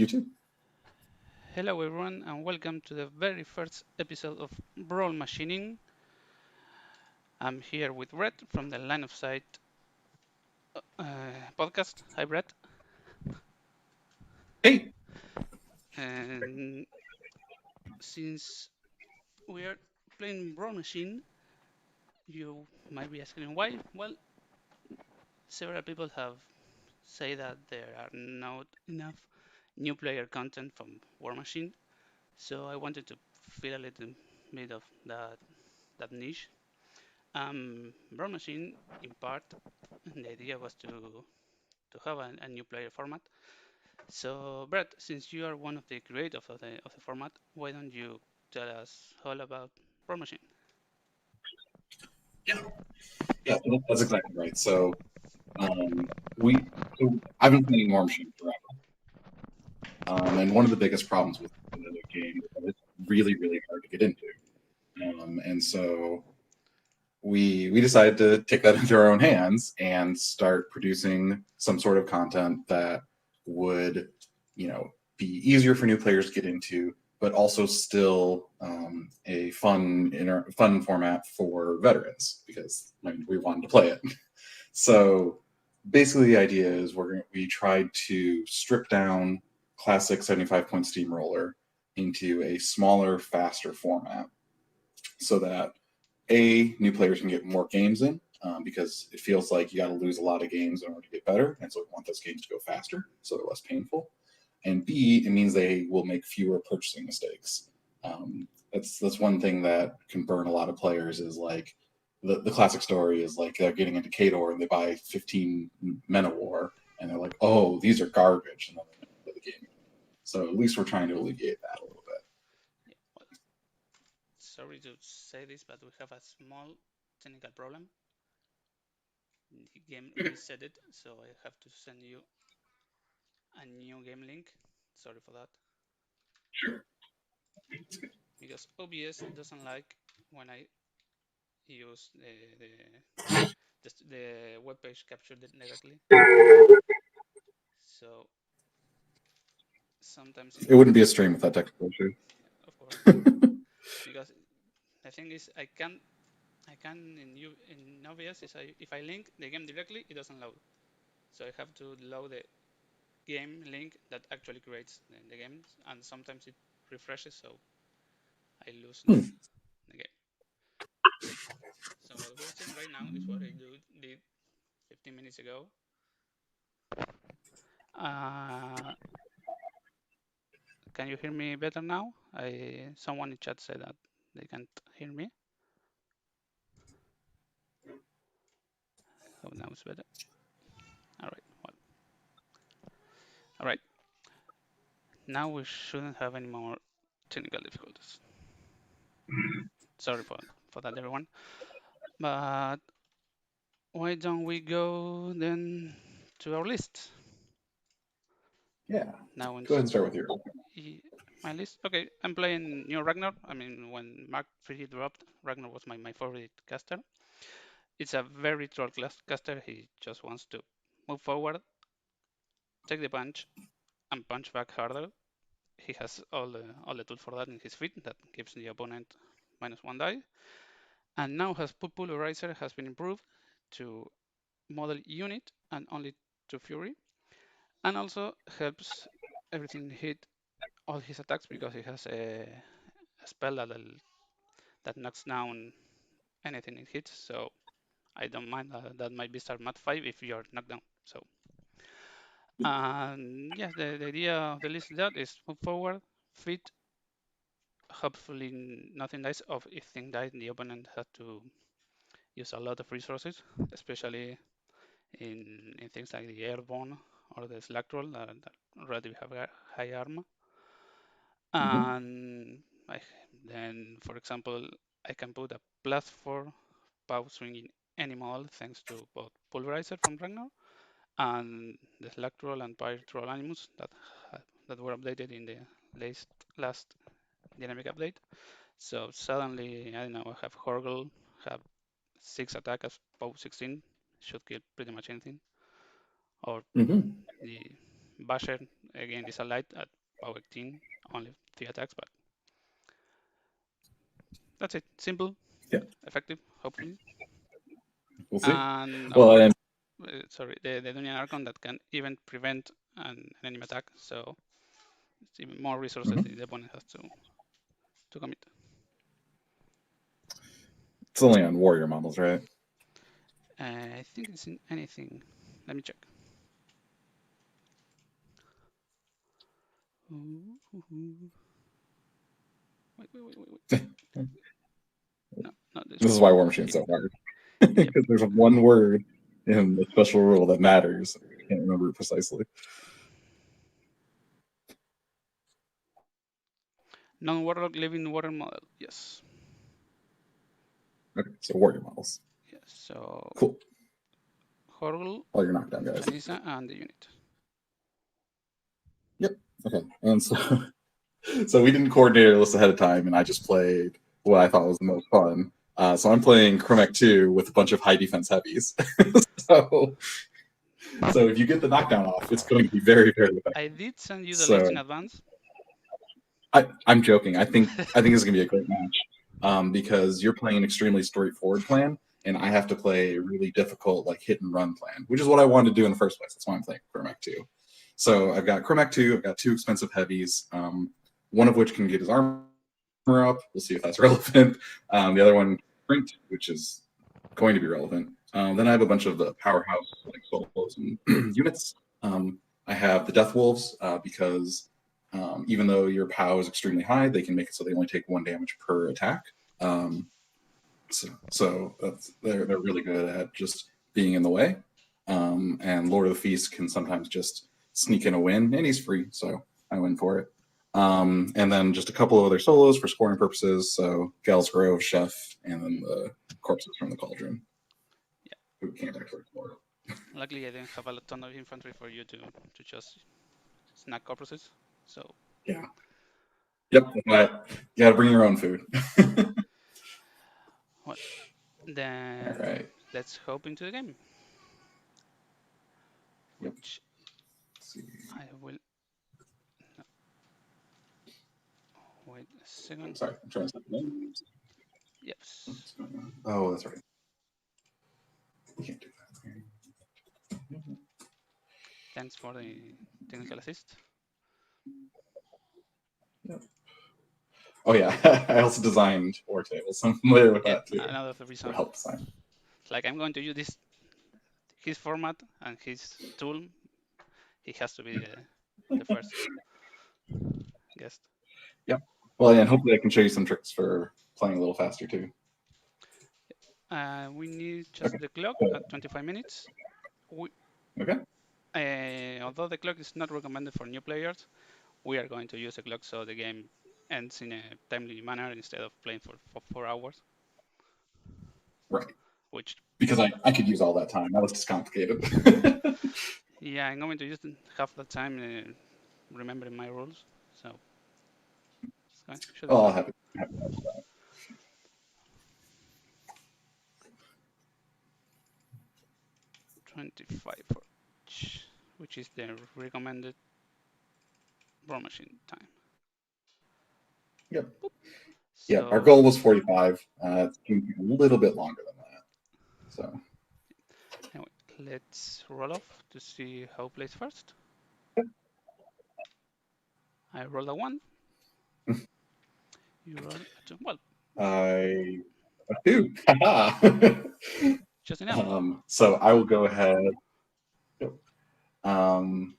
too. Hello everyone and welcome to the very first episode of Brawlmachinin. I'm here with Bret from the Line of Sight podcast. Hi Bret. Hey, And since we are playing Brawl Machine, you might be asking why. Well, several people have said that there are not enough new player content from War Machine, so I wanted to fill a little bit of that niche. Brawl Machine, in part, the idea was to have a new player format. So, Brett, since you are one of the creators of the format, why don't you tell us all about Pro Machine? yeah, yeah, that's exactly right. Um, we, I've been playing War Machine forever, and one of the biggest problems with the game is that it's really, really hard to get into. And so we decided to take that into our own hands and start producing some sort of content that would, be easier for new players to get into, but also still a fun format for veterans because we wanted to play it. So basically, the idea is we tried to strip down classic 75-point steamroller into a smaller, faster format so that new players can get more games in because it feels like you got to lose a lot of games in order to get better, and so we want those games to go faster so they're less painful. And B, it means they will make fewer purchasing mistakes. That's one thing that can burn a lot of players is like the classic story is like they're getting into Kador and they buy 15 Men of War and they're like, oh, these are garbage, and then they never play the game. So at least we're trying to alleviate that a little bit. Yeah, well, sorry to say this, but we have a small technical problem. The game reset it, so I have to send you a new game link. Sorry for that, Sure. because OBS doesn't like when I use the web page captured it directly. So sometimes It wouldn't be a stream without technical issue. of course, because the thing is I can in OBS if I link the game directly, it doesn't load. So I have to load the game link that actually creates the game, and sometimes it refreshes, so I lose the game. So what we're seeing right now is what I did 15 minutes ago. Uh, can you hear me better now? Someone in chat said that they can't hear me. Hope now it's better. All right. Well, all right. Now we shouldn't have any more technical difficulties. Sorry for that, everyone. But why don't we go then to our list? Yeah. Now Go ahead and start with your. my list. Okay, I'm playing new Ragnar. I mean, when Mark 3 dropped, Ragnar was my favorite caster. It's a very troll caster. He just wants to move forward, take the punch, and punch back harder. He has all the tools for that in his feet. That gives the opponent -1 die. And now his Pulverizer has been improved to model unit and only to Fury, and also helps everything hit all his attacks because he has a spell that knocks down anything it hits. So I don't mind that might be start mat 5 if you're knocked down. So and yeah, the idea of the list that is move forward, fit. Hopefully nothing dies. Of if thing dies, the opponent had to use a lot of resources, especially in things like the airborne or the slack roll that already have a high armor. Mhm. And I, then, for example, I can put a +4 power swing in any model thanks to both Pulverizer from Ragnar and the Slack Troll and Pirate Troll Animus that were updated in the last dynamic update. So suddenly, I don't know, I have Horgle, have 6 attack as POW 16, should kill pretty much anything. Or Mhm. the Basher, again, is a light at power 18, only 3 attacks, but that's it. Simple, Yeah. effective, hopefully. We'll see. And Well, and sorry, the Dunyan Archon that can even prevent an enemy attack, so it's even more resources the opponent has to commit. it's only on warrior models, right? I think it's in anything. Let me check. Wait. No, not this. This is why War Machine's so hard. Because there's one word in the special rule that matters. I can't remember it precisely. Non-warlock living water model. Yes. Okay, so warrior models. Yes. So Cool. Horgl, All your knockdown guys. Anissa, and the unit. Yep. Okay. And so we didn't coordinate our list ahead of time, and I just played what I thought was the most fun. So I'm playing Kromak2 with a bunch of high defense heavies. so if you get the knockdown off, it's going to be very, very effective. I did send you the list in advance. I'm joking. I think this is going to be a great match because you're playing an extremely straightforward plan, and I have to play a really difficult like hit and run plan, which is what I wanted to do in the first place. That's why I'm playing Kromak2. So I've got Kromak2. I've got 2 expensive heavies, one of which can get his armor up. We'll see if that's relevant. The other one, Sprint, which is going to be relevant. Then I have a bunch of the powerhouse like solos and units. I have the Death Wolves because even though your POW is extremely high, they can make it so they only take 1 damage per attack. So they're really good at just being in the way. And Lord of the Feast can sometimes just sneak in a win, and he's free, so I win for it. And then just a couple of other solos for scoring purposes. So Gal's Grove, Chef, and then the corpses from the Cauldron. Yeah. Who can't actually explore. Luckily, I didn't have a ton of infantry for you to just snack corpses. So yeah. Yep. But you got to bring your own food. Well, then let's hop into the game. Yep. Which I will. No. Wait a second. Sorry, I'm trying to set the name. Yes. Oh, that's right. You can't do that. Thanks for the technical assist. Yep. Oh yeah, I also designed war tables. I'm familiar with that too. Another reason. Help design. Like I'm going to use his format and his tool. He has to be the first guest. Yep. Well, yeah, and hopefully I can show you some tricks for playing a little faster too. We need just the clock at 25 minutes. Although the clock is not recommended for new players, we are going to use a clock so the game ends in a timely manner instead of playing for 4 hours. Right. Which because I could use all that time. That was just complicated. Yeah, I'm going to use half the time remembering my rules. So. I'll have it. That. 25 for each, which is the recommended Brawlmachinin time. Yep. So, yeah, our goal was 45. It's going to be a little bit longer than that. So. Anyway, let's roll off to see who plays first. I rolled a 1. You rolled a 2. Well. A 2. Just enough. So I will go ahead. I'll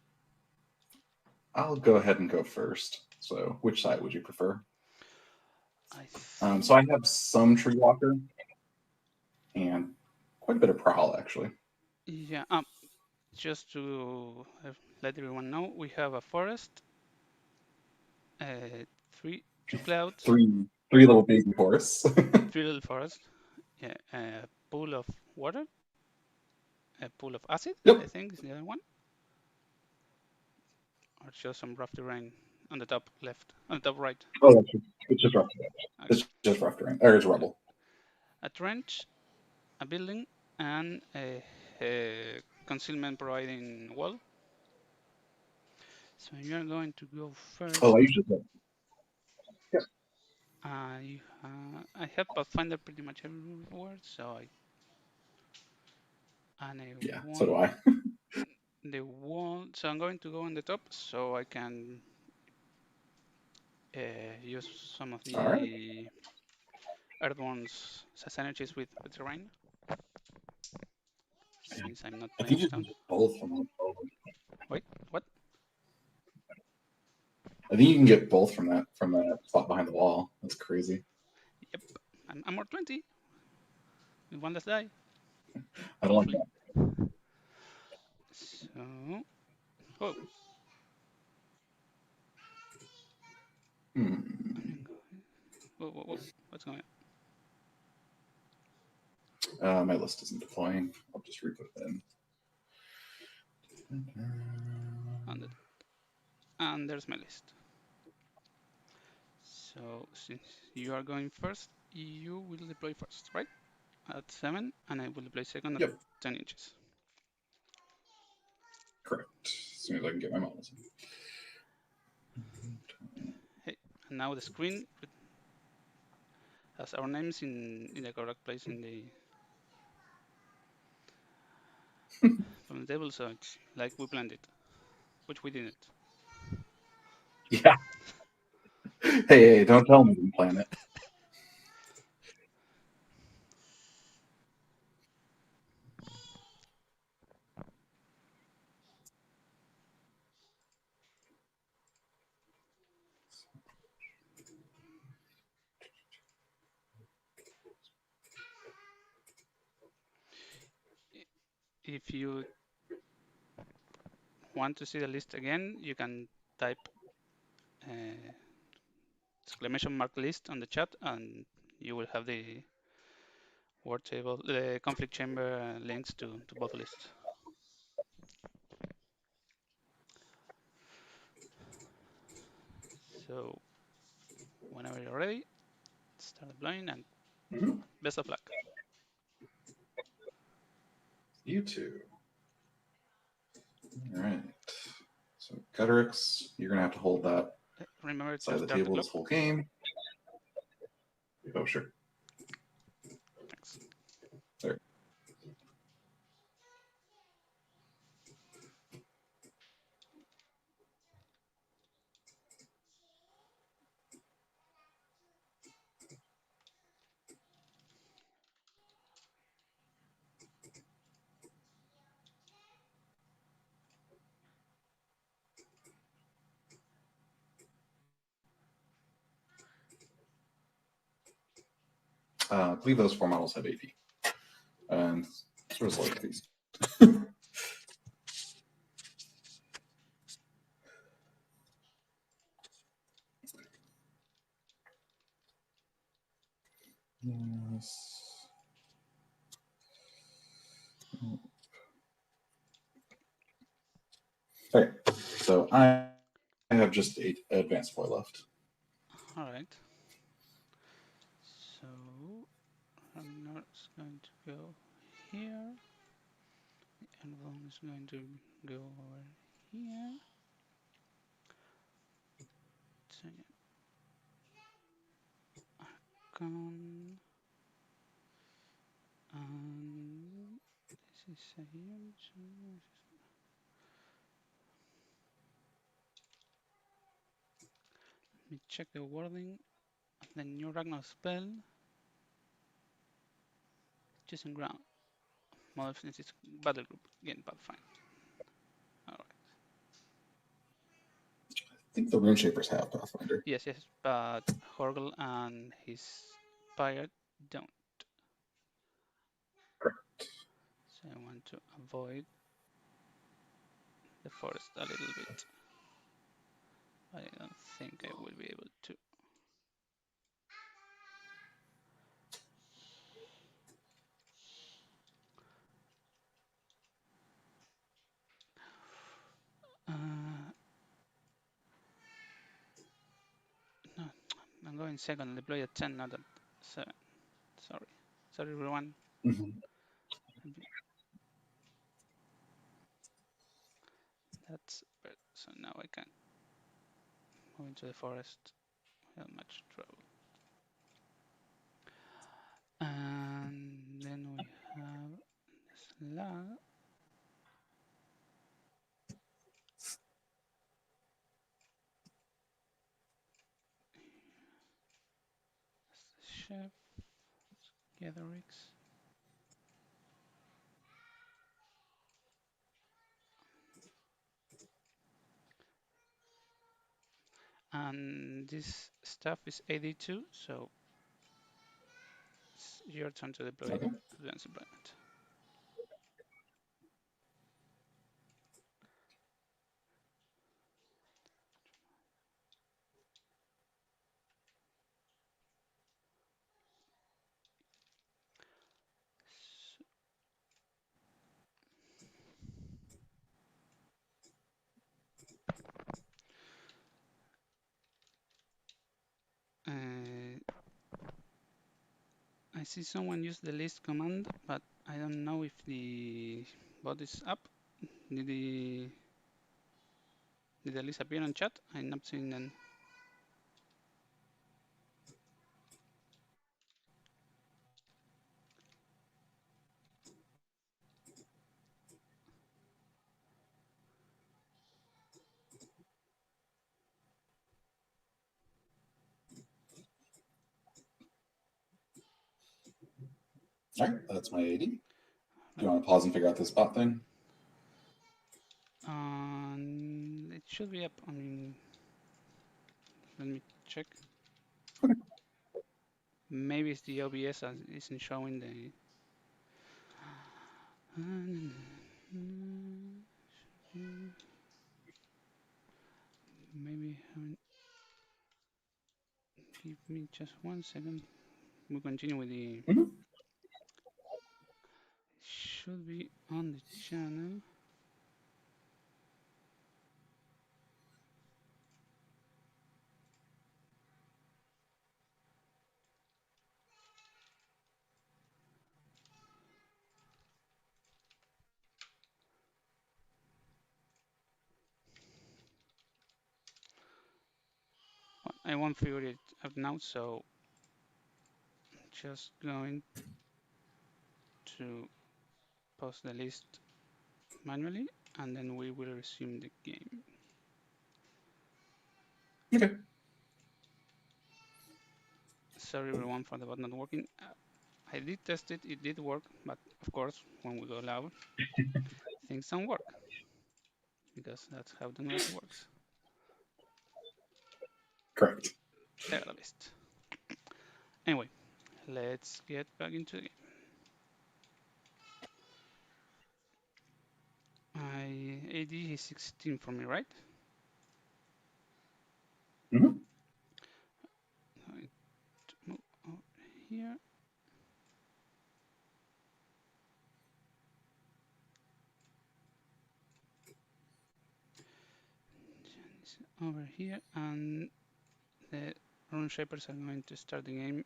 go ahead and go first. So which side would you prefer? So I have some Tree Walker and quite a bit of Prowl, actually. Yeah. Just to let everyone know, we have a forest, 2 clouds, 3 little baby forests, 3 little forests, yeah, a pool of water, a pool of acid. Yep. I think is the other one, or just some rough terrain on the top left, on the top right. Oh, it's just rough terrain. Okay. It's just rough terrain, or it's rubble. A trench, a building, and a concealment providing wall. So you're going to go first. Oh, I usually do. I have Pathfinder pretty much everywhere, so I Yeah, so do want I. the wall. So I'm going to go on the top, so I can use some of All right. the Earthborn's energies with terrain, since I'm not I playing think you can stone. get both from that. Wait, what? I think you can get both from that spot behind the wall. That's crazy. Yep, I'm more 20 with one less die, I don't like hopefully. that. So, oh, Hmm. whoa, what's going My list isn't deploying. I'll just re-put it in. on? And there's my list. So since you are going first, you will deploy first, right? At 7, and I will deploy second at Yep, 10 inches. correct. As soon as I can get my models in. Hey, and now the screen has our names in the correct place in the from the table, so it's like we planned it, which we didn't. Yeah. Hey, don't tell me you plan it. If you want to see the list again, you can type exclamation mark list on the chat, and you will have the word table, the conflict chamber links to both lists. So whenever you're ready, start deploying, and best of luck. You two. All right. So Gutterix, you're gonna have to hold that Remember side to of the start the table clock. this whole game. Oh, sure. Thanks. There. I believe those 4 models have AP. And sort of like these. Yes. Okay, so I have just 8 advanced foil left. All right. So Ragnor is going to go here. The Enron is going to go over here. So Archon. And this is a huge. Let me check the wording of the new Ragnar spell. Choosing ground. Model is battle group. Gain Pathfinder. Alright. I think the Rune Shapers have Pathfinder. Yes, but Horgel and his pirate don't. Correct. So I want to avoid the forest a little bit. I don't think I will be able to. No, I'm going second. Deploy at 10, not at 7. Sorry. Sorry, everyone. Mm-hmm. That's So now I can go into the forest without much trouble. And then we have the slug. Chef, gather rigs. And this stuff is AD2, so it's your turn to deploy advanced deployment. I see someone use the list command, but I don't know if the bot is up. Did the list appear on chat? I'm not seeing them. All right, that's my AD. Do you want to pause and figure out this bot thing? It should be up. I mean, let me check. Okay. Maybe it's the OBS and isn't showing the. Maybe haven't. Give me just 1 second. We'll continue with the. Should be on the channel. I won't figure it out now, so just going to post the list manually, and then we will resume the game. Okay. Sorry everyone for the bot not working. I did test it, it did work, but of course, when we go live, things don't work, because that's how the LoS works. Correct. There, the list. Anyway, let's get back into the game. AD is 16 for me, right? Mm-hmm. Going to move over here. Over here, and the rune shapers are going to start the game.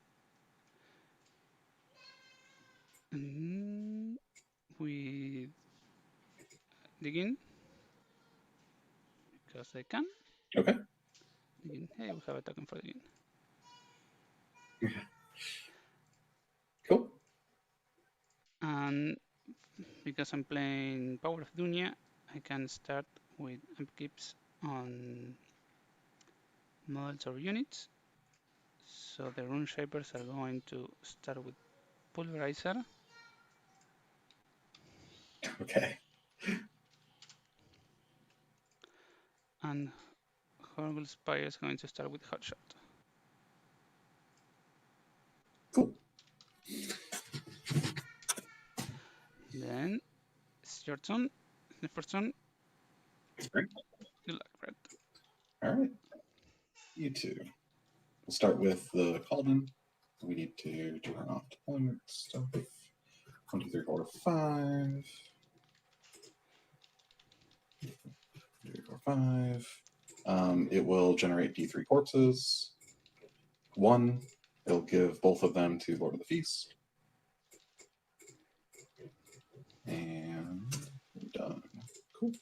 And we dig in because they can. Okay. Dig in. Hey, we have a token for digging. Cool. And because I'm playing Power of Dunya, I can start with upkeeps on models or units. So the rune shapers are going to start with Pulverizer. Okay. And Horrible Spire is going to start with Hotshot. Cool. Then it's your turn. The first turn. Great. Good luck, Bret. All right. You two. We'll start with the Cauldron. We need to turn off deployment stuff. 1, 2, 3, 4, 5. 3, 4, 5. It will generate D3 corpses. 1. It'll give both of them to Lord of the Feast. And we're done. Cool.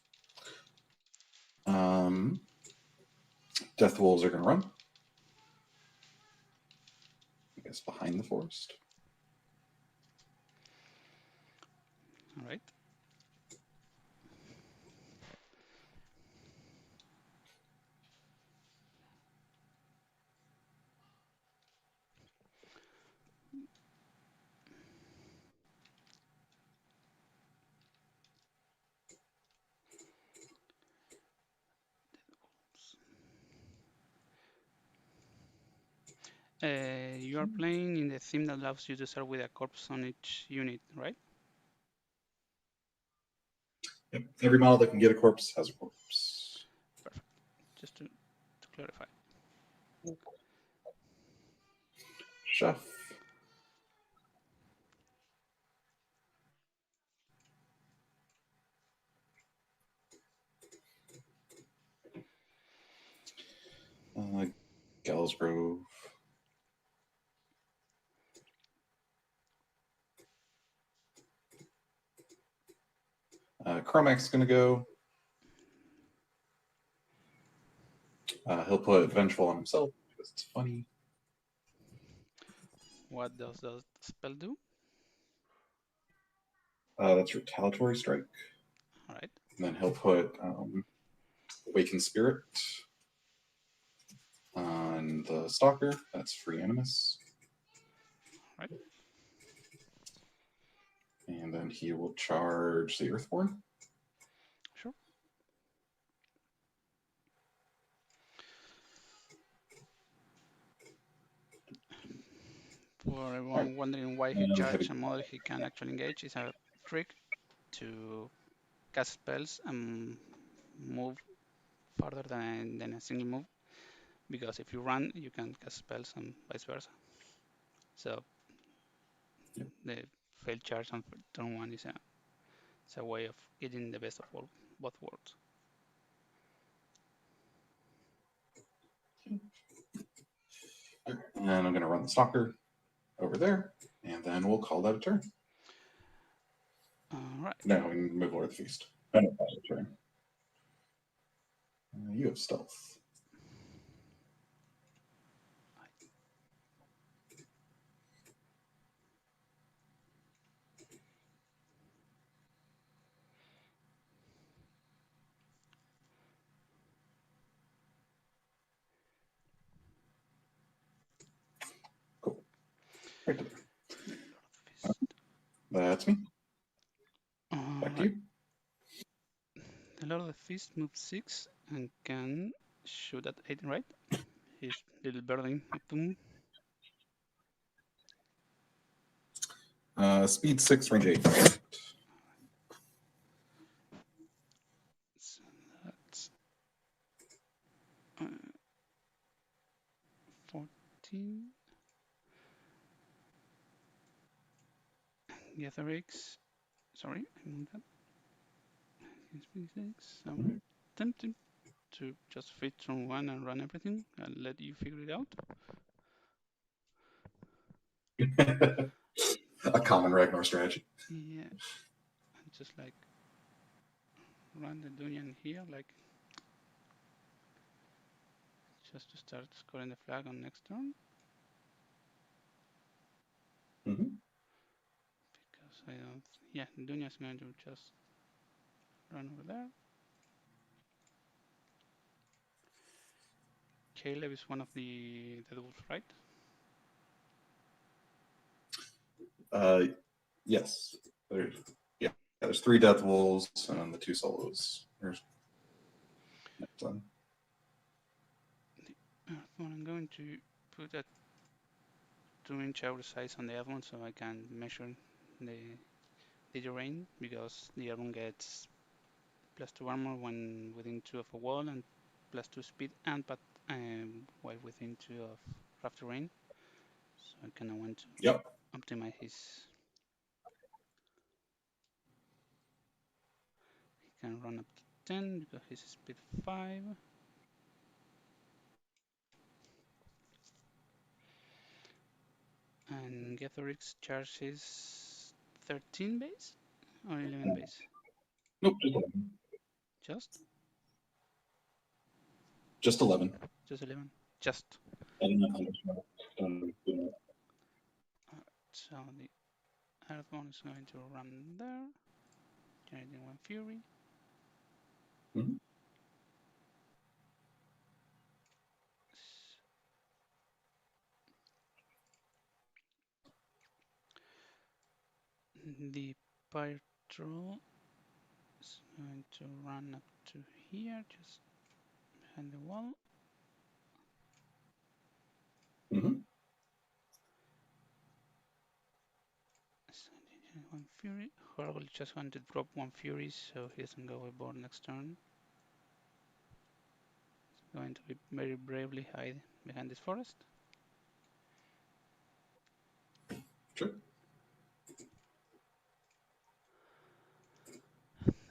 Death Wolves are going to run. I guess behind the forest. All right. You are playing in the theme that allows you to start with a corpse on each unit, right? Yep. Every model that can get a corpse has a corpse. Perfect. Just to clarify. Chef. Galsgrove. Kromak's going to go. He'll put Vengeful on himself because it's funny. What does the spell do? That's Retaliatory Strike. All right. And then he'll put Awakened Spirit on the Stalker. That's free Animus. All right. And then he will charge the Earthborn. Sure. For everyone wondering why he charged a model he can actually engage, it's a trick to cast spells and move farther than a single move. Because if you run, you can cast spells and vice versa. So the failed charge on turn 1 is a way of getting the best of both worlds. And I'm going to run the Stalker over there, and then we'll call that a turn. All right. No, we can move over the feast. I don't call it a turn. You have stealth. Cool. Right to there. That's me. Back to you. The Lord of the Feast moves 6 and can shoot at 8, right? His little birdling Neptune. Speed 6, range 8. So that's 14. Gatherix. Sorry, I moved that. Speed 6. I'm tempted to just fit on 1 and run everything. I'll let you figure it out. A common Ragnar strategy. Yeah. And just like run the Dunyan here, like just to start scoring the flag on next turn. Mm-hmm. Because I don't. Yeah, Dunya's going to just run over there. Caleb is one of the wolves, right? Yes. There's 3 Death Wolves and the 2 solos. There's next one. I'm going to put that 2-inch outer size on the other one so I can measure the terrain, because the other one gets +2 armor when within 2 of a wall and +2 speed and while within 2 of rough terrain. So I kind of want to optimize his. He can run up to 10 because he's speed 5. And Getherix charges 13 base or 11 base? Nope. Just? Just 11. Just 11. Just. I don't know how much more. So the Earthborn is going to run there, generating 1 Fury. Mhm. The Pirate Troll is going to run up to here, just behind the wall. Mm-hmm. It's going to generate 1 Fury. Horrible just want to drop 1 Fury so he doesn't go overboard next turn. It's going to be very bravely hide behind this forest. Sure.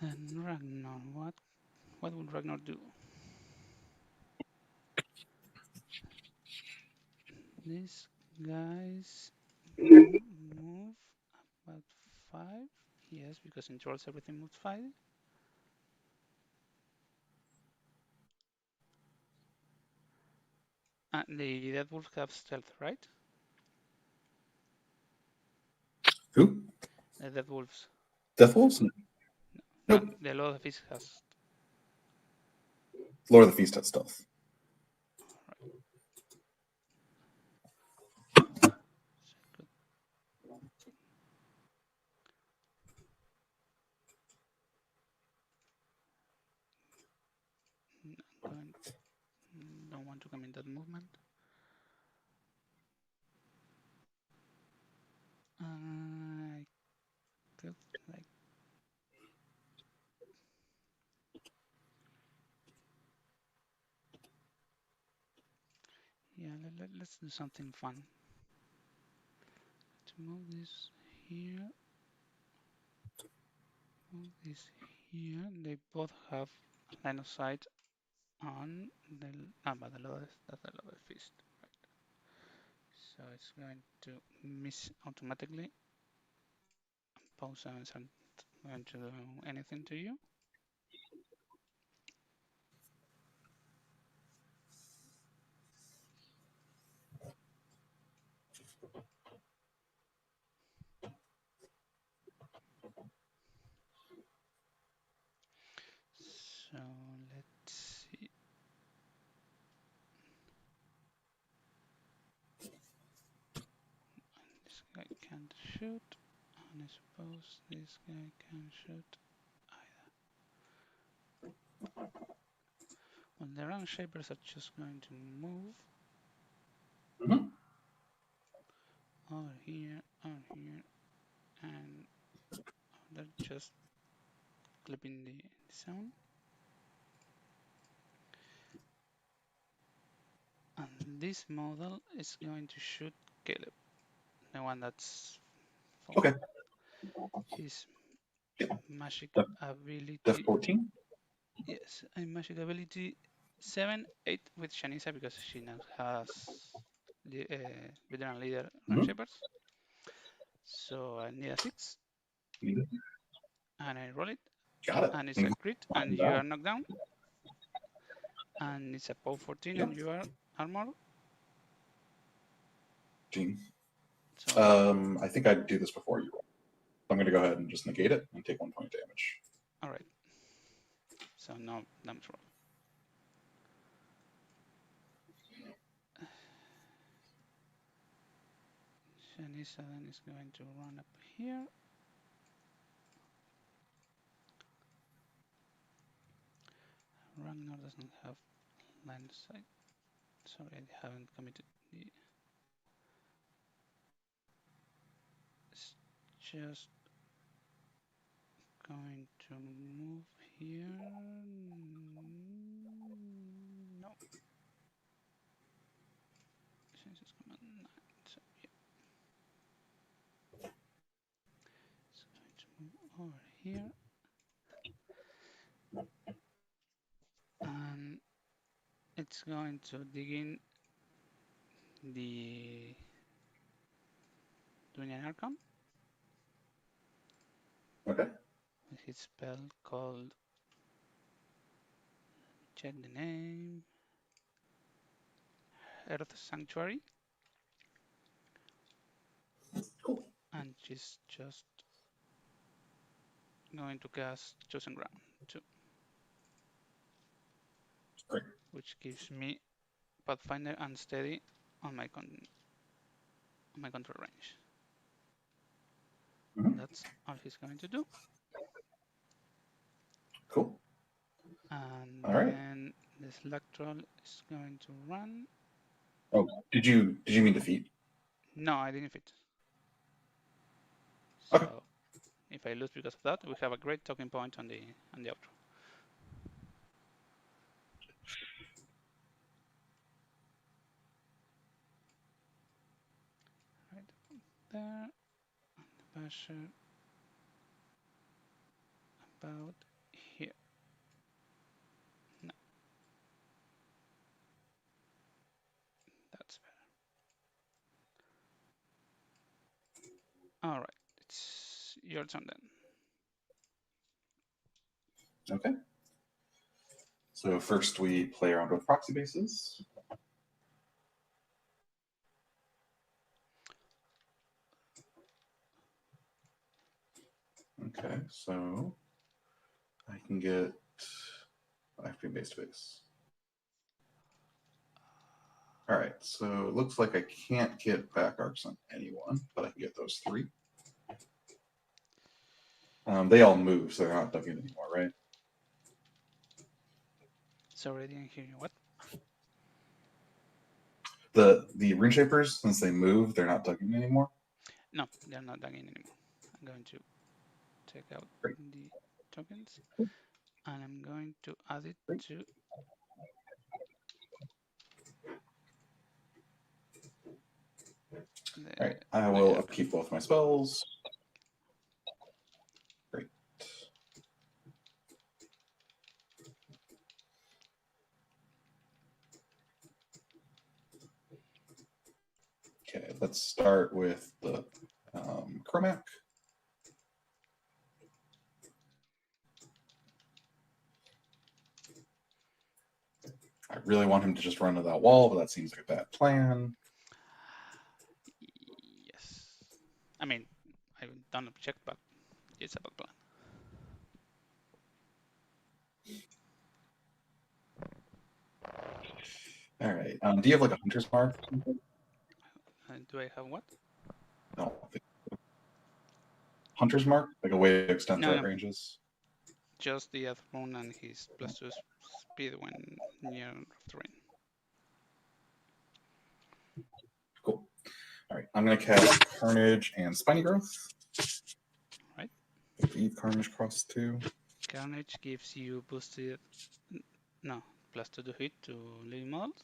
Then Ragnar, what would Ragnar do? These guys move about 5. Yes, because in trolls everything moves 5. The Dead Wolves have stealth, right? Who? The Dead Wolves. Death Wolves? Nope. The Lord of Feast has. Lord of the Feast has stealth. Don't want to come in that movement. I could like. Yeah, let's do something fun. To move this here. Move this here. They both have line of sight on the. But the lowest, that's the lowest feast. Right. So it's going to miss automatically. Pulse 7s aren't going to do anything to you. So let's see. This guy can't shoot, and I suppose this guy can shoot either. Well, the round shapers are just going to move Mm-hmm. over here, and they're just clipping the zone. And this model is going to shoot Caleb, the one that's falling. Okay. His magic ability. Death 14? Yes, a magic ability 7, 8 with Shanisa because she now has the veteran leader rank shapers. So I need a 6. And I roll it. Got it. And it's a crit, and you are knocked down. And it's a POW 14, and you are armored. Gene. So, I think I'd do this before you roll. I'm going to go ahead and just negate it and take 1 point damage. all right. So no damage roll. Shanisa then is going to run up here. Ragnar doesn't have line of sight. Sorry, I haven't committed the. It's just going to move here. No. Since it's command 9, so yeah. It's going to move over here. And it's going to dig in the Dunian Archon. Okay. With his spell called, check the name, Earth Sanctuary. Cool. And she's just going to cast Chosen Ground 2. Great. Which gives me Pathfinder and Steady on my control range. Mm-hmm. That's all he's going to do. Cool. And all right. then this Luck Troll is going to run. Oh, did you mean defeat? No, I didn't fit. Okay. So if I lose because of that, we have a great talking point on the outro. Right there, and the basher about here. No, that's better. All right, it's your turn then. Okay. So first we play around with proxy bases. Okay, so I can get FP base to base. All right, so it looks like I can't get back arcs on anyone, but I can get those 3. They all move, so they're not dug in anymore, right? Sorry, I didn't hear you. What? The rune shapers, since they move, they're not dug in anymore. No, they're not dug in anymore. I'm going to take out Great. the tokens, and I'm going to add it Great. to. All right, I will upkeep both my spells. Great. Okay, let's start with the Kromak. I really want him to just run to that wall, but that seems like a bad plan. Yes. I mean, I haven't done a check, but it's a bad plan. All right. Do you have like a hunter's mark? Do I have what? No. Hunter's mark, like a way to extend threat No. ranges. Just the Earthborn and his +2 speed when near terrain. Cool. All right, I'm gonna cast Carnage and Spiny Growth. Right. Eve Carnage cross 2. Carnage gives you boosted, no, +2 to hit to living models.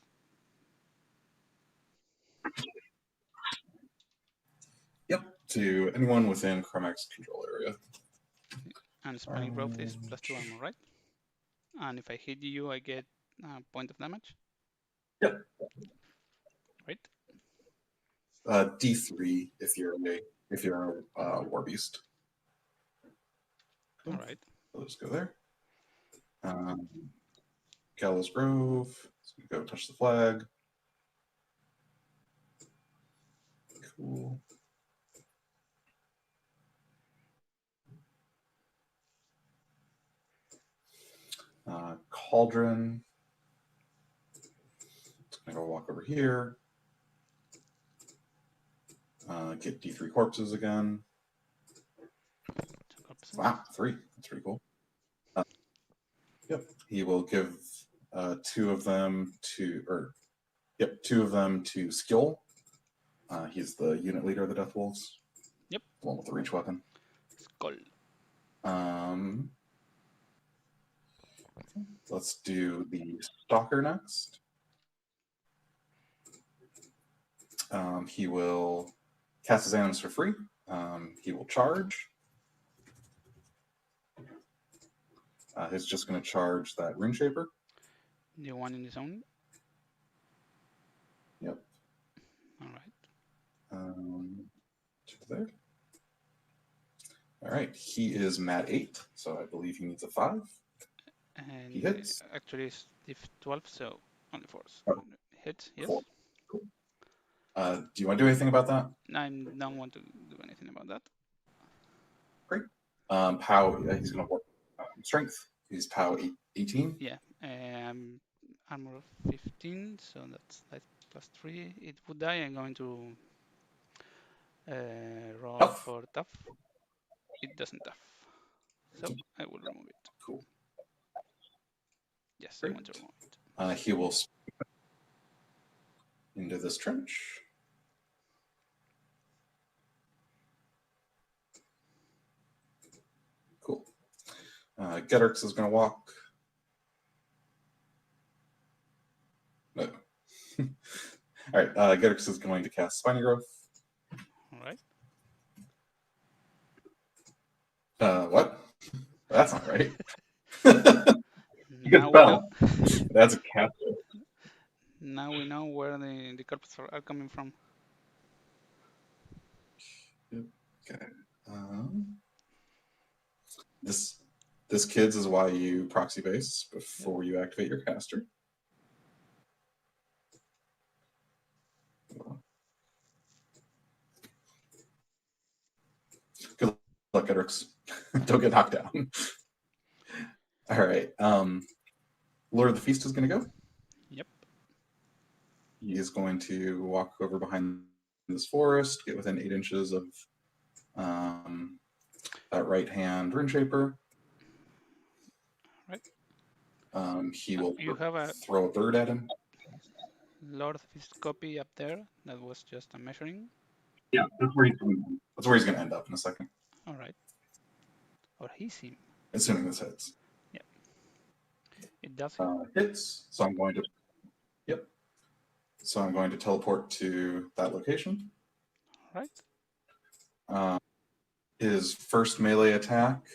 Yep, to anyone within Kromak's control area. And Spiny Growth is +2 armor, right? And if I hit you, I get a point of damage. Yep. Right. D3 if you're a War Beast. All right. I'll just go there. Gallows Grove. So we go touch the flag. Cool. Cauldron. It's gonna go walk over here. Get D3 corpses again. Wow, 3. That's pretty cool. Yep, he will give 2 of them to, or 2 of them to Skill. He's the unit leader of the Death Wolves. Yep. The one with the reach weapon. Skull. Let's do the Stalker next. He will cast his animals for free. He will charge. He's just going to charge that Rune Shaper. The one in the zone? Yep. All right. To there. All right. He is mat 8, so I believe he needs a 5. And he hits. Actually, it's diff 12, so only 4s. Oh. Hits, yes. 4. Cool. Do you want to do anything about that? I don't want to do anything about that. Great. POW, he's going to work strength. He's POW 18. Yeah. Armor 15, so that's plus 3. It would die. I'm going to roll Tough. for tough. It doesn't tough. So I will remove it. Cool. Yes, Great. I want to remove it. He will into this trench. Cool. Getrix is going to walk. No. All right. Getrix is going to cast Spiny Growth. All right. What? That's not right. Now we know. That's a cat. Now we know where the corpses are coming from. Okay. This kids is why you proxy base before you activate your caster. Good luck, Getrix. Don't get knocked down. All right. Lord of the Feast is going to go. Yep. He is going to walk over behind this forest, get within 8 inches of that right hand Rune Shaper. Right. He will You have throw a bird at him. Lord of his copy up there. That was just a measuring. Yeah, that's where he's going. That's where he's going to end up in a second. All right. Or he's him. Assuming this hits. Yeah. It does. Hits. So I'm going to. Yep. So I'm going to teleport to that location. All right. His first melee attack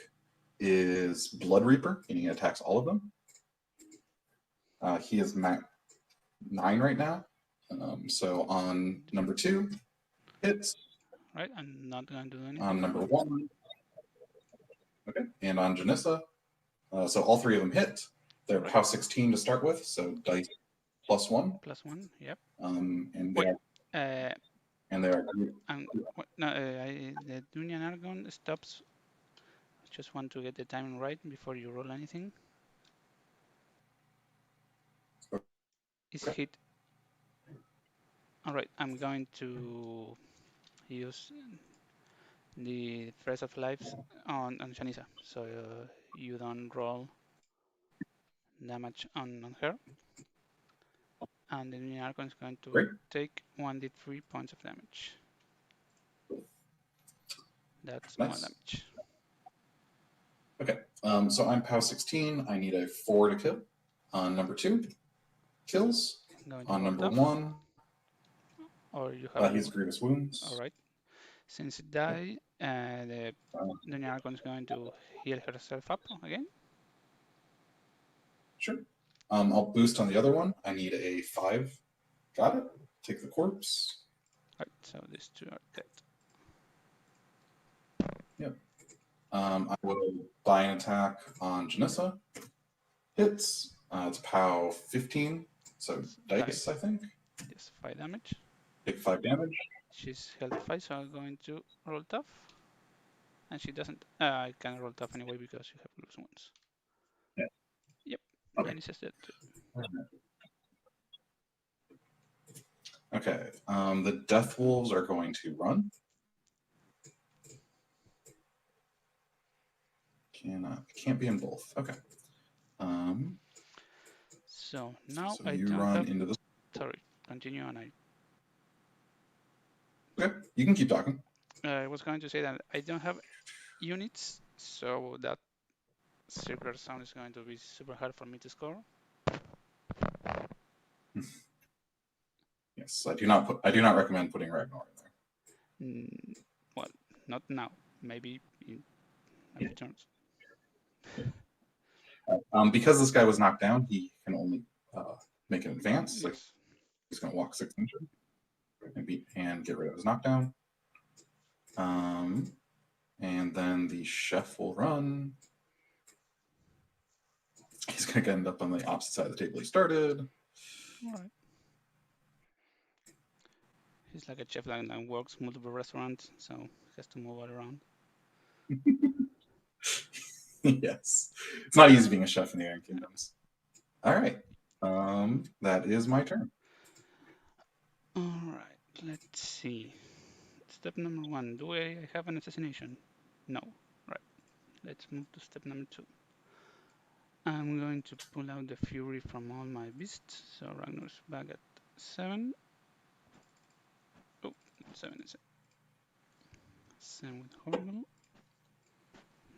is Blood Reaper, and he attacks all of them. He is 9 right now. So on number 2, hits. Right, I'm not going to do anything. On number 1. Okay, and on Janissa. So all 3 of them hit. They're POW 16 to start with, so dice +1. +1, yep. And Wait, they are. The Dunyan Argon stops. I just want to get the timing right before you roll anything. Is hit. All right, I'm going to use the Phrase of Lives on Janissa, so you don't roll damage on her. And the Dunyan Argon is going to take 1d3 points of damage. That's nice. 1 damage. Okay, so I'm POW 16. I need a 4 to kill. On number 2, kills. On number 1, or you have he's Grievous Wounds. All right. Since it died, the Dunyan Argon is going to heal herself up again. Sure. I'll boost on the other one. I need a 5. Got it. Take the corpse. Right, so these 2 are dead. Yep. I will buy an attack on Janissa. Hits. It's POW 15. So dice, I think. Yes, 5 damage. Take 5 damage. She's health 5, so I'm going to roll tough. And she doesn't. I can roll tough anyway because you have loose wounds. Yeah. Yep. Okay. And it's dead too. Okay. The Death Wolves are going to run. Can't be in both. Okay. So now so I you don't run have... into this. Sorry. Continue and I... Okay. You can keep talking. I was going to say that I don't have units, so that circular sound is going to be super hard for me to score. Yes, I do not recommend putting Ragnor in there. Well, not now. Maybe in a few turns. Because this guy was knocked down, he can only make an advance. Yes. So he's going to walk 6 inches and get rid of his knockdown. And then the chef will run. He's going to end up on the opposite side of the table he started. All right. He's like a chef that works multiple restaurants, so he has to move all around. Yes. It's not easy being a chef in the Iron Kingdoms. All right. That is my turn. All right, let's see. Step number 1. Do I have an assassination? No. Right. Let's move to step number 2. I'm going to pull out the fury from all my beasts. So Ragnar's back at 7. Oh, 7 is it. Same with horrible.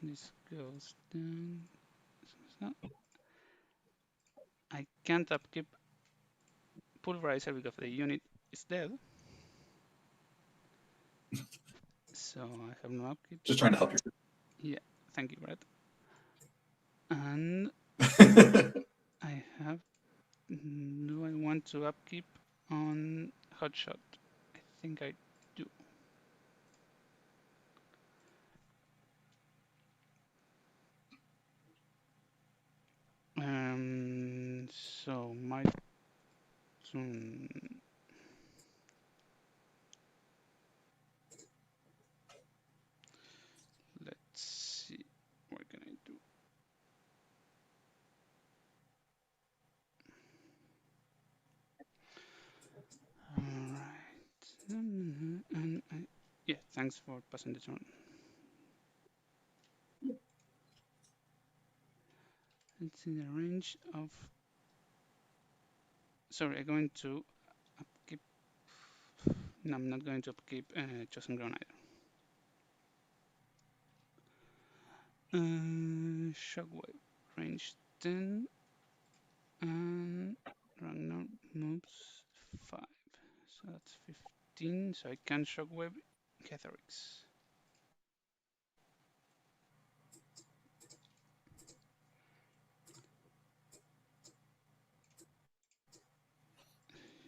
This goes down. So I can't upkeep pulverizer because the unit is dead. So I have no upkeep. Just trying to help you. Yeah, thank you, Bret. And I have. Do I want to upkeep on hotshot? I think I do. So my turn. Let's see. What can I do? All right. And yeah, thanks for passing the turn. Let's see the range of. Sorry, I'm going to upkeep. No, I'm not going to upkeep chosen ground either. Shockwave, range 10, and Ragnar moves 5. So that's 15. So I can shockwave Catharix.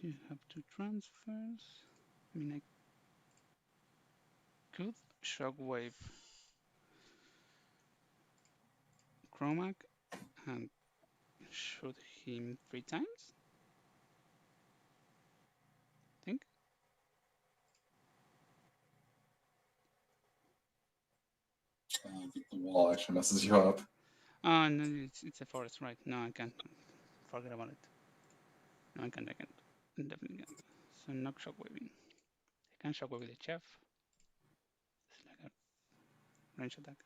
You have 2 transfers. I mean, I could shockwave Kromak and shoot him 3 times. I think. I think the wall actually messes you up. Oh, no, it's a forest, right? No, I can't. Forget about it. No, I can't. I definitely can't. So, not shockwaving. I can shockwave the chef. It's like a range attack.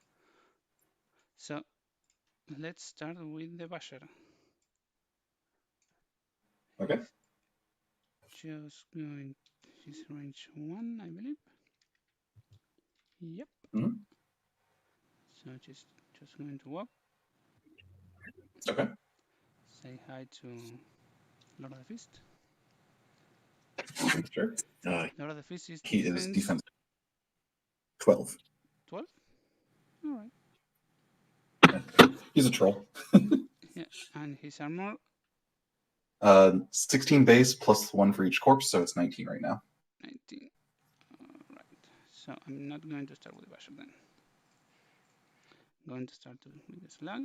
So, let's start with the basher. Okay. Just going. He's range 1, I believe. Yep. Mm-hmm. So, just going to walk. Okay. Say hi to Lord of the Fist. Sure. Lord of the Fist is He is defense 12. 12? All right. He's a troll. Yeah, and his armor 16 base plus 1 for each corpse, so it's 19 right now. 19. All right. So I'm not going to start with the basher then. I'm going to start with the slug.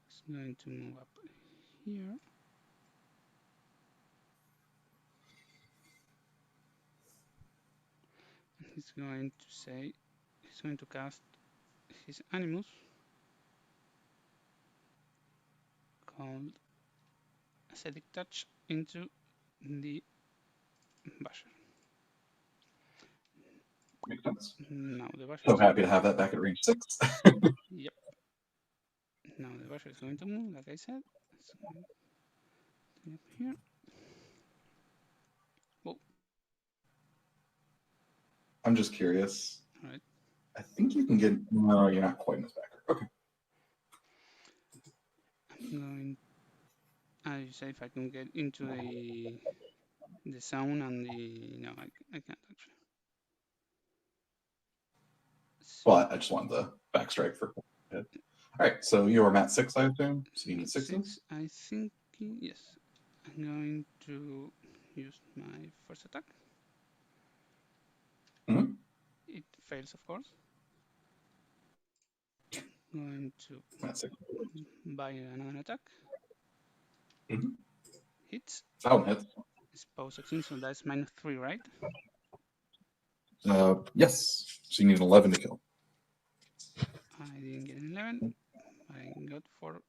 It's going to move up here. He's going to say, he's going to cast his Animus called Ascetic Touch into the basher. Makes sense. Now the basher. So happy to have that back at range 6. Yep. Now the basher is going to move, like I said. It's going to be up here. Whoa. I'm just curious. All right. I think you can get. No, you're not quite in his backer. Okay. I'm going. I say if I can get into the zone and the no, I can't actually. So, Well, I just wanted the backstrike for. All right, so you're mat 6, I assume. So you need 6s. I think yes. I'm going to use my first attack. Mm-hmm. It fails, of course. Going to Mat 6. buy another attack. hits. That one hits. It's post 16, so that's -3, right? Yes. So you need an 11 to kill. I didn't get an 11. I got 4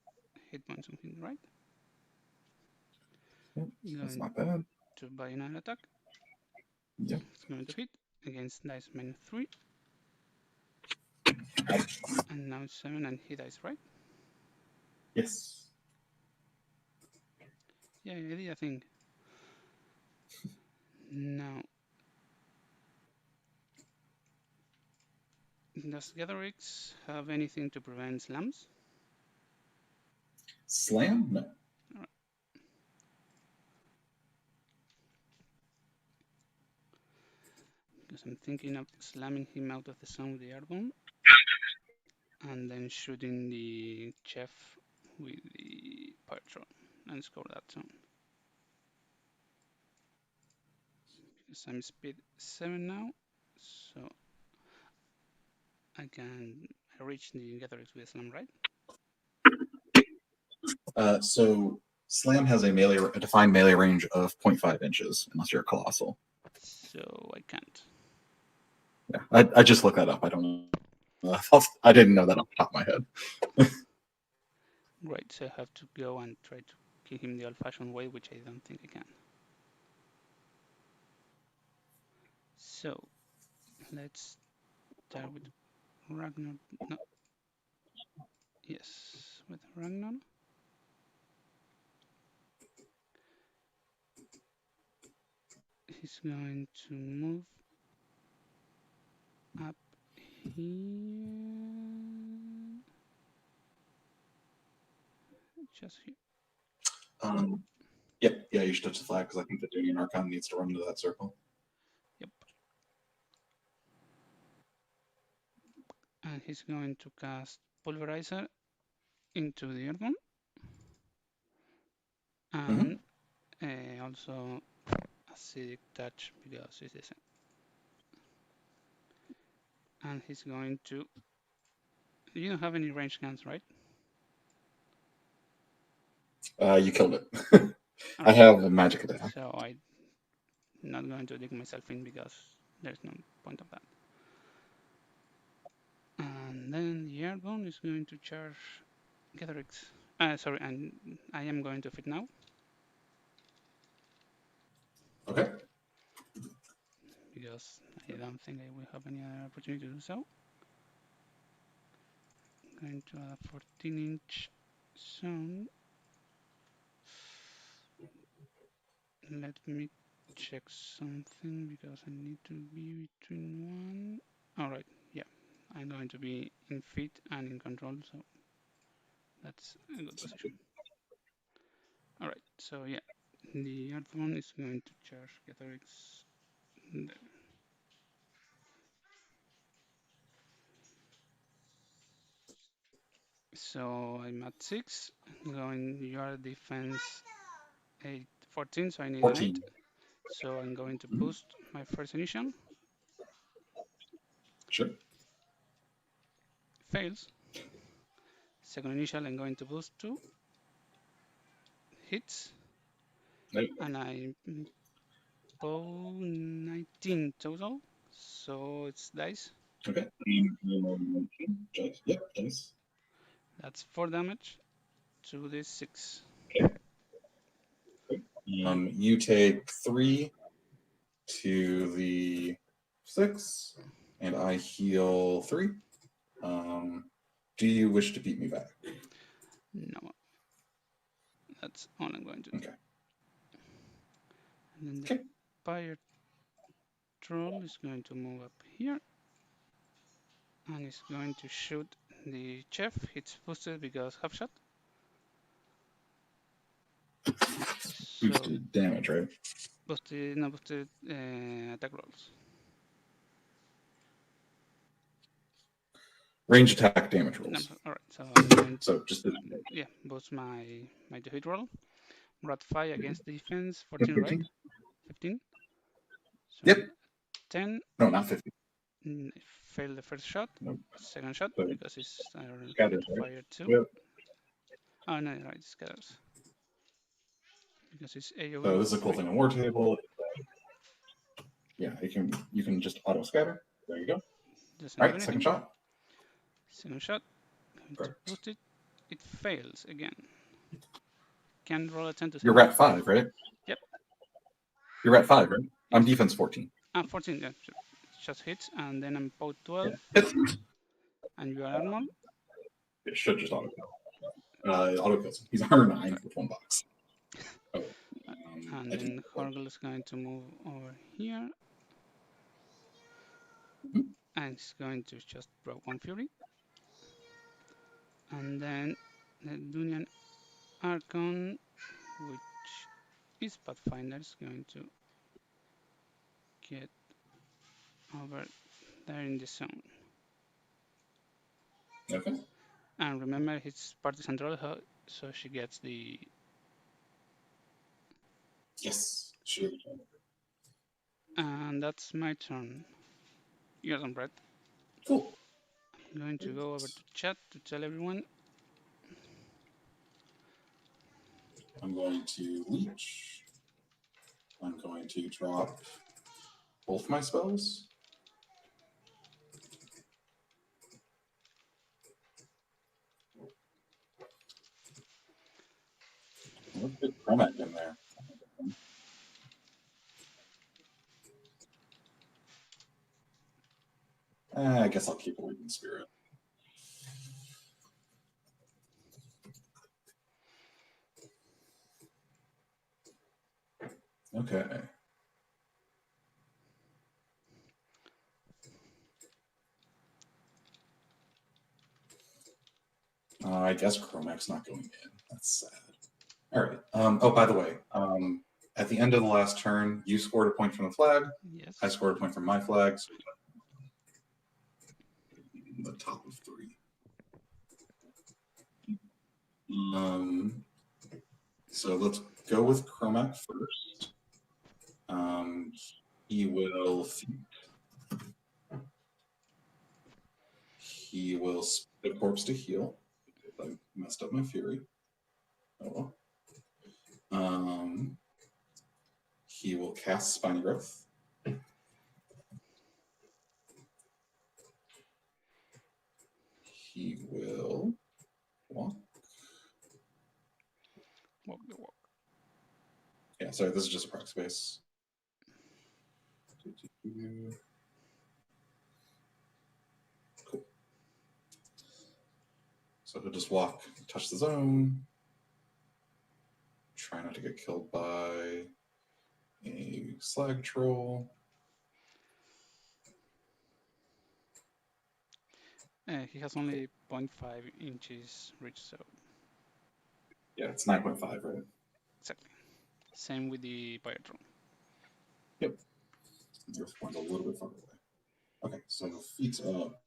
hit points on him, right? Yep, that's Going not bad. to biennial attack. Yep. It's going to hit against dice -3. And now it's 7 and he dies, right? Yes. Yeah, I did a thing. Now, does Gatherix have anything to prevent slams? Slam? No. Alright. Because I'm thinking of slamming him out of the zone with the airborne and then shooting the chef with the patrol and score that zone. Because I'm speed 7 now, so I can reach the Gatherix with a slam, right? So Slam has a defined melee range of 0.5 inches, unless you're a colossal. So I can't. Yeah, I just looked that up. I don't know. I didn't know that off the top of my head. Right, so I have to go and try to kill him the old-fashioned way, which I don't think I can. So let's start with Ragnar. No. Yes, with Ragnar. He's going to move up here. Just here. Yep, yeah, you should touch the flag because I think the Dunian Archon needs to run into that circle. Yep. And he's going to cast Pulverizer into the earth one. And also Acidic Touch because it's the same. And he's going to... You don't have any range guns, right? You killed it. I have a magic attack. So I'm not going to dig myself in because there's no point of that. And then the airborne is going to charge Gatherix. Sorry, and I am going to fit now. Okay. Because I don't think I will have any other opportunity to do so. I'm going to add a 14-inch zone. Let me check something because I need to be between one. Alright, yeah. I'm going to be in feet and in control, so that's a good position. Alright, so yeah. The earthworm is going to charge Gatherix there. So I'm at 6, going your defense 14, so I need 14. an 8. So I'm going to boost my first initial. Sure. Fails. Second initial, I'm going to boost 2. Hits. Nope. And I pull 19 total. So it's dice. Okay. Yep, dice. That's 4 damage to this 6. You take 3 to the 6, and I heal 3. Do you wish to beat me back? No. That's all I'm going to do. Okay. And then the fire troll is going to move up here. And it's going to shoot the chef. It's boosted because half shot. Boosted damage, right? Boosted attack rolls. Range attack damage rolls. No, alright, so I'm going to just boost my hit roll. Ratify against defense 14, 15? Right? 15. So yep. 10. No, not 50. Fail the first shot. Nope. Second shot because it's scatters, fire right? 2. Yep. Oh no, right, it scatters. because it's E01. So this is a cool thing on War Table. Yeah, you can just auto scatter. There you go. Doesn't All do right, second anything. shot. Second shot. Going to Correct. boost it. It fails again. Can roll a 10 to You're save. at 5, right? Yep. You're at 5, right? I'm Yes. defense 14. 14. Yeah, just hits, and then I'm POW 12, Yeah. and you are armor. It should just auto kill. Auto kills him. He's armor 9 with 1 box. Oh, And then Horgle is going to move over here. And it's going to just draw 1 Fury. And then the Dunian Archon, which is Pathfinder, is going to get over there in the zone. Okay. And remember, his partisan draw, so she gets the. Yes. Sure. And that's my turn. You're on, Bret. Cool. I'm going to go over to chat to tell everyone. I'm going to leech. I'm going to drop both my spells. Let's get Kromak in there. I guess I'll keep a Weeping Spirit. Okay. I guess Kromak's not going in. That's sad. All right. Oh, by the way, at the end of the last turn, you scored a point from the flag. Yes. I scored a point from my flag. So the top of 3. So let's go with Kromak first. He will feed. He will spit a corpse to heal. I messed up my fury. Oh well. He will cast Spiny Growth. He will walk. Walk the walk. Yeah, sorry, this is just a proc space. Cool. So he'll just walk, touch the zone. Try not to get killed by a slag troll. He has only 0.5 inches reach, so. Yeah, it's 9.5, right? Exactly. Same with the Biotron. Yep. The Earth one's a little bit farther away. Okay, so feet up.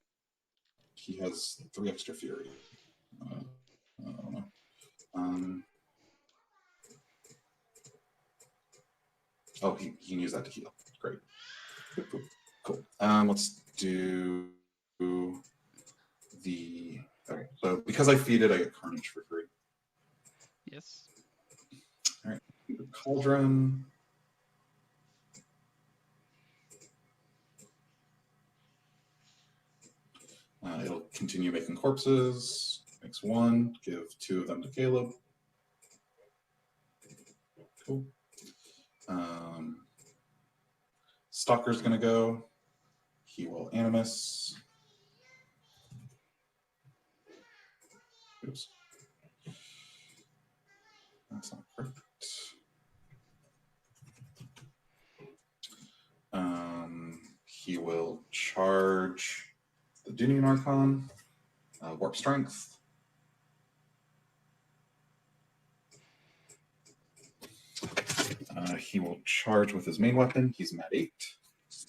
He has 3 extra fury. I don't know. Oh, he can use that to heal. Great. Cool. Let's do the. Okay, so because I feed it, I get Carnage for free. Yes. All right. Cauldron. It'll continue making corpses. Makes 1. Give 2 of them to Caleb. Cool. Stalker's gonna go. He will Animus. Oops. That's not correct. He will charge the Dunian Archon. Warp Strength. He will charge with his main weapon. He's mat 8.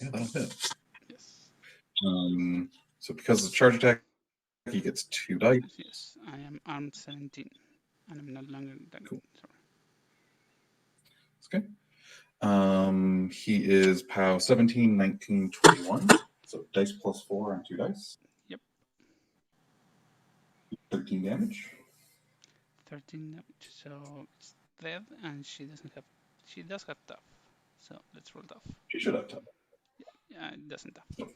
Yeah, that'll hit. Yes. So because of the charge attack, he gets 2 dice. Yes, I am armed 17, and I'm no longer that Cool. Sorry. That's okay. He is POW 17, 19, 21. So dice plus 4 on 2 dice. Yep. 13 damage. 13 damage. So it's dead, and she doesn't have. She does have tough, so let's roll tough. She should have tough. Yeah, it doesn't tough. Nope.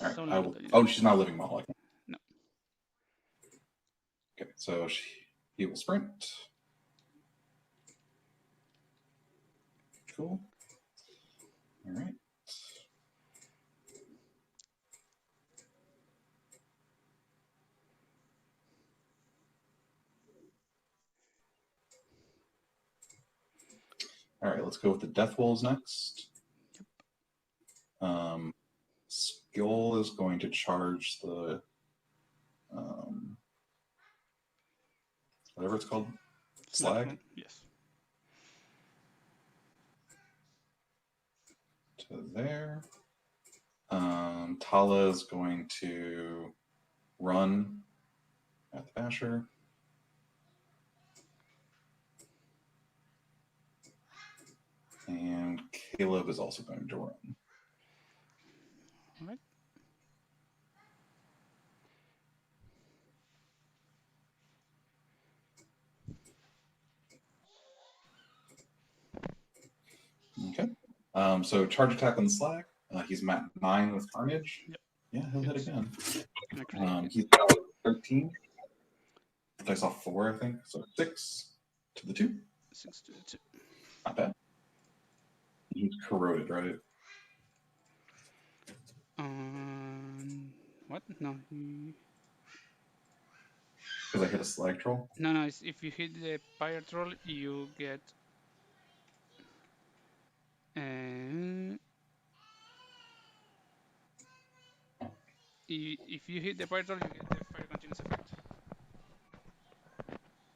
All right, So I will. Oh, she's not living model. No. Okay, so he will sprint. Cool. All right. All right, let's go with the Death Wolves next. Yep. Skill is going to charge the whatever it's called, slag. Yes. To there. Tala is going to run at the basher. And Caleb is also going to run. All right. Okay. So charge attack on the slag. He's mat 9 with Carnage. Yep. Yeah, he'll hit again. He's He's got 13. Dice off 4, I think. So 6 to the 2. 6 to the 2. Not bad. He's corroded, right? What? No. Because I hit a slag troll? No. If you hit the pirate troll, you get. If you hit the pirate troll, you get the fire continuous effect.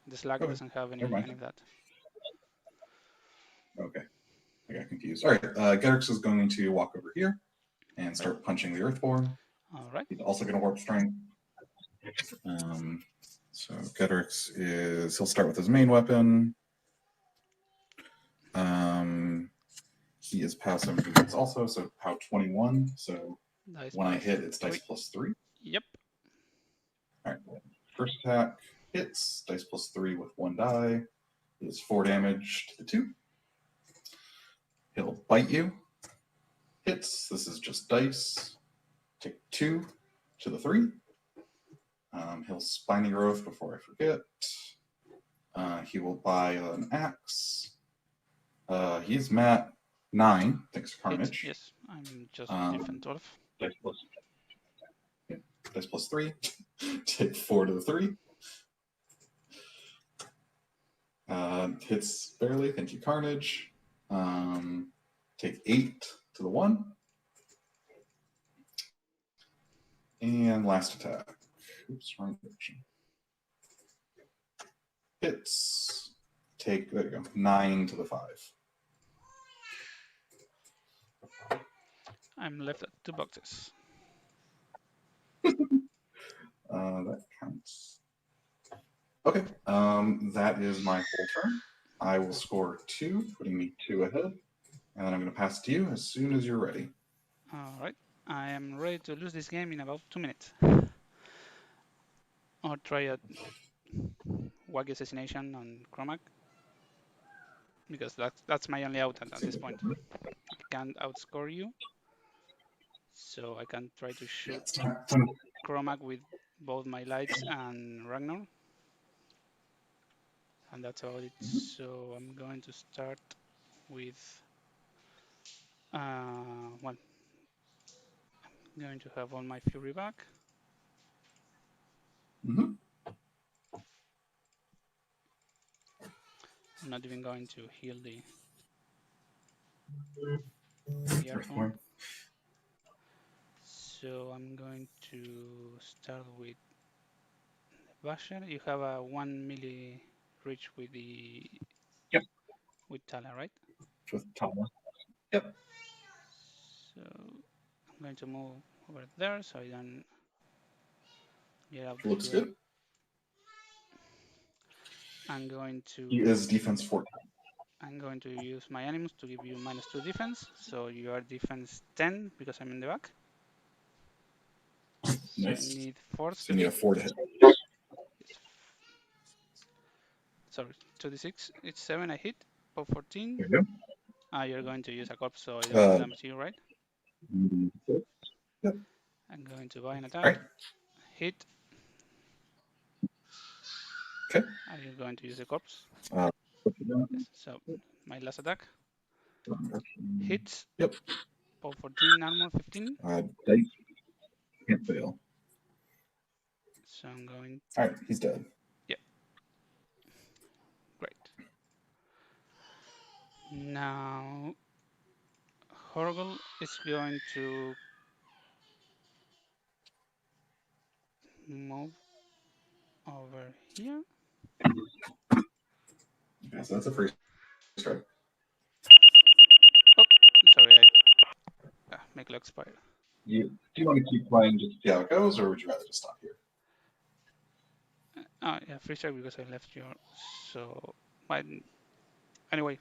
The slag doesn't have any of that. Okay. I got confused. All right. Gedrix is going to walk over here and start punching the Earthborn. All right. He's also going to warp strength. So Gedrix he'll start with his main weapon. He is passive defense also, so POW 21. So Dice when I hit, it's dice plus 3. Yep. All right. First attack hits, dice plus 3 with 1 die. It is 4 damage to the 2. He'll bite you. Hits. This is just dice. Take 2 to the 3. He'll spiny growth before I forget. He will buy an axe. He's mat 9. Thanks to Carnage. Yes, I'm just different 12. Dice plus 3. Take 4 to the 3. Hits barely. Thank you, Carnage. Take 8 to the 1. And last attack. Oops, wrong direction. Hits. Take, there you go, 9 to the 5. I'm left at 2 boxes. That counts. Okay, that is my whole turn. I will score 2, putting me 2 ahead. And then I'm going to pass it to you as soon as you're ready. All right. I am ready to lose this game in about 2 minutes. Or try a wag assassination on Kromak. Because that's my only out at this point. I can't outscore you. So I can try to shoot Kromak with both my lights and Ragnor. And that's about it. So I'm going to start with I'm going to have all my fury back. Mm-hmm. I'm not even going to heal the Earthborn. So I'm going to start with the Basher. You have a 1 milli reach with the with Tala, right? With Tala. Yep. So I'm going to move over there so I don't get out. Looks good. I'm going to. He is defense 14. I'm going to use my animus to give you -2 defense. So you are defense 10 because I'm in the back. Nice. So I need force. So you need a 4 to hit. sorry, 2d6. It's 7. I hit. For 14. There you You're going to use a corpse, so I go. don't damage you, right? Yep. I'm going to buy an All attack. right. Hit. Okay. You're going to use a corpse. What you doing? Yes. So my last attack Mm, hits. Yep. For 14, armor 15. Dice can't fail. So I'm going. All right, he's dead. Yeah. Great. Now Horgle is going to move over here. Yeah, so that's a free strike. Oh, sorry, I make luck expire. Do you want to keep playing just to see how it goes, or would you rather just stop here? Yeah, free strike because I left your. So, but anyway,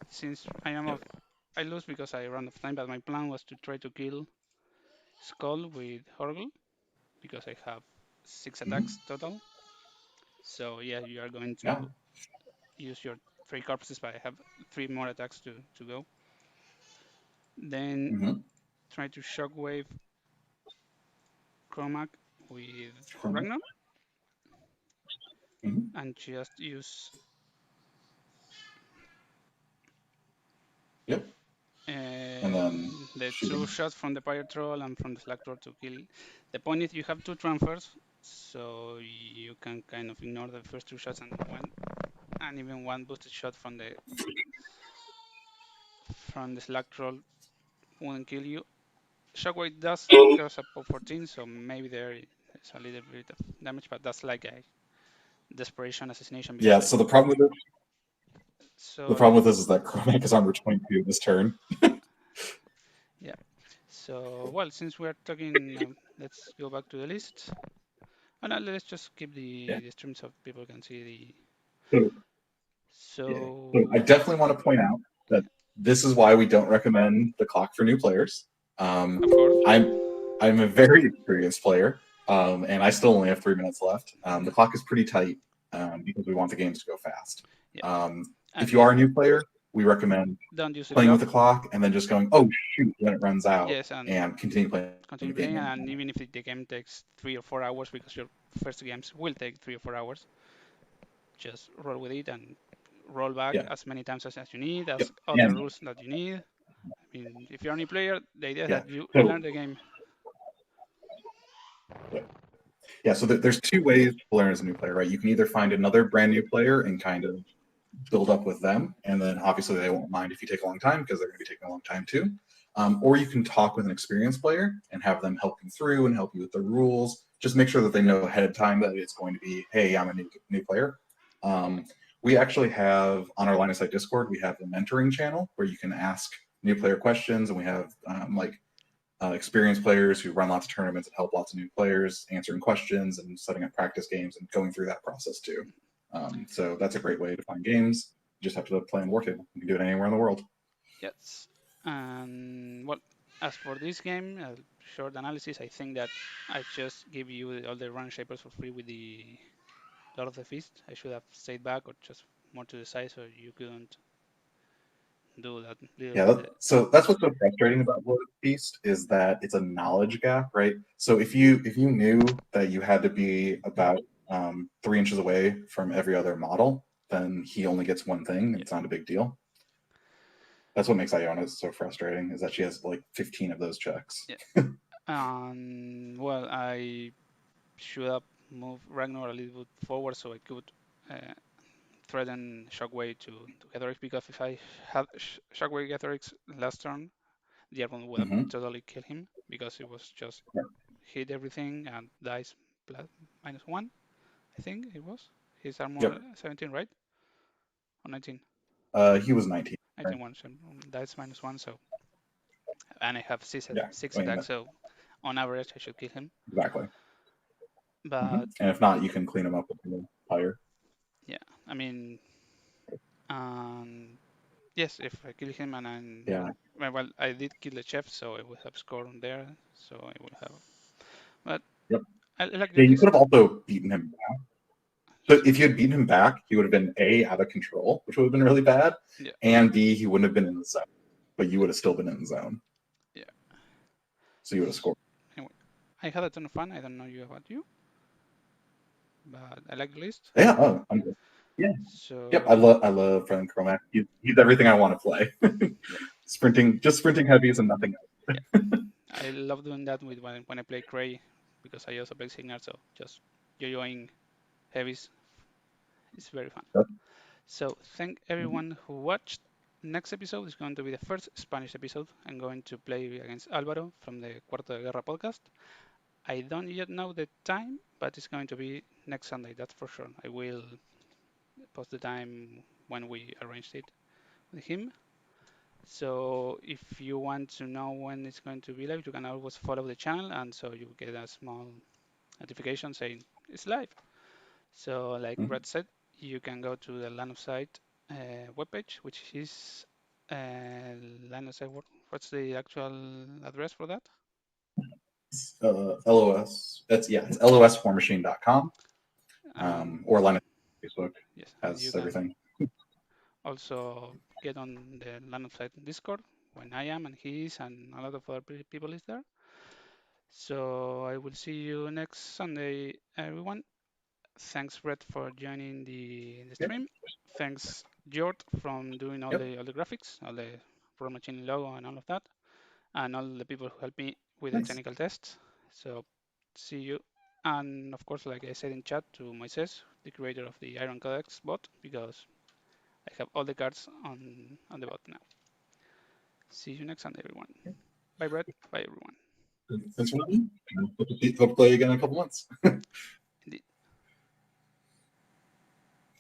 since I am Yep. I lose because I ran out of time. But my plan was to try to kill Skull with Horgle because I have 6 attacks total. So yeah, you are going to Yeah. use your 3 corpses, but I have 3 more attacks to go. Then try to shockwave Kromak with Ragnar and just use Yep. And then the shoot 2 him. shots from the Pyre Troll and from the Slag Troll to kill. The point is you have 2 transfers, so you can kind of ignore the first 2 shots and even one boosted shot from the Slag Troll won't kill you. Shockwave does cause a pop 14, so maybe there is a little bit of damage, but that's like a desperation assassination. Yeah. So the problem with this is that Kromak is armor 22 this turn. Yeah. So well, since we're talking, let's go back to the list. And let's just keep the stream so people can see the. So I definitely want to point out that this is why we don't recommend the clock for new players. Of course. I'm a very experienced player, and I still only have 3 minutes left. The clock is pretty tight because we want the games to go fast. If you are a new player, we recommend don't use playing with the clock and then just going, oh shoot, when it runs out, yes, and continue playing. Continue playing, and even if the game takes 3 or 4 hours, because your first games will take 3 or 4 hours, just roll with it and roll back as many times as you need, as other rules that you need. I mean, if you're a new player, the idea is that you learn the game. Yeah, so there's 2 ways to learn as a new player, right? You can either find another brand new player and kind of build up with them, and then obviously they won't mind if you take a long time because they're going to be taking a long time too. Or you can talk with an experienced player and have them help you through and help you with the rules. Just make sure that they know ahead of time that it's going to be, hey, I'm a new player. We actually have on our Line of Sight Discord, we have a mentoring channel where you can ask new player questions, and we have experienced players who run lots of tournaments and help lots of new players answering questions and setting up practice games and going through that process too. So that's a great way to find games. You just have to play on Wartable. You can do it anywhere in the world. Yes. And well, as for this game, short analysis, I think that I just give you all the run shapers for free with the Lord of the Feast. I should have stayed back or just more to the side so you couldn't do that. So that's what's so frustrating about Lord of the Feast is that it's a knowledge gap, right? So if you knew that you had to be about 3 inches away from every other model, then he only gets one thing. It's not a big deal. That's what makes Iona so frustrating, is that she has like 15 of those checks. Yeah. Well, I should have moved Ragnar a little bit forward so I could threaten Shockwave to Gethrix, because if I had Shockwave Gethrix last turn, the other one would have totally killed him, because it was just hit everything and dice -1, I think it was. His armor 17, right? Or 19? He was 19. 19 1, so dice -1, so. And I have 6 attacks, so on average I should kill him. Exactly. But and if not, you can clean him up with the fire. Yeah, I mean, yes, if I kill him and well, I did kill the chef, so I will have score on there, so I will have. But you could have also beaten him down. So if you had beaten him back, he would have been A, out of control, which would have been really bad, Yeah. and B, he wouldn't have been in the zone, but you would have still been in the zone. Yeah. So you would have scored. Anyway, I had a ton of fun. I don't know about you, but I like the list. Yeah, oh, I'm good. Yeah. So Yep, I love friend Kromak. He's everything I want to play. Just sprinting heavies and nothing else. Yeah. I love doing that with when I play Cray, because I also play Signal, so just yo-yoing heavies is very fun. Yep. So thank everyone who watched. Next episode is going to be the first Spanish episode. I'm going to play against Álvaro from the Cuarto de Guerra podcast. I don't yet know the time, but it's going to be next Sunday, that's for sure. I will post the time when we arranged it with him. So if you want to know when it's going to be live, you can always follow the channel, and so you get a small notification saying it's live. So like Bret said, you can go to the Line of Sight webpage, which is Line of Sight. What's the actual address for that? LOS. It's loswarmachine.com. Or line of Facebook. Yes, Has everything. Also get on the Line of Sight Discord when I am and he is and a lot of other people is there. So I will see you next Sunday, everyone. Thanks, Bret, for joining the stream. Thanks, Jort, from doing all the graphics, all the Brawlmachinin logo and all of that, and all the people who helped me with the technical tests. So see you. And of course, like I said in chat, to Moises, the creator of the Iron Codex bot, because I have all the cards on the bot now. See you next Sunday, everyone. Bye, Bret. Bye, everyone. Thanks for having me. Hope to play again in a couple months.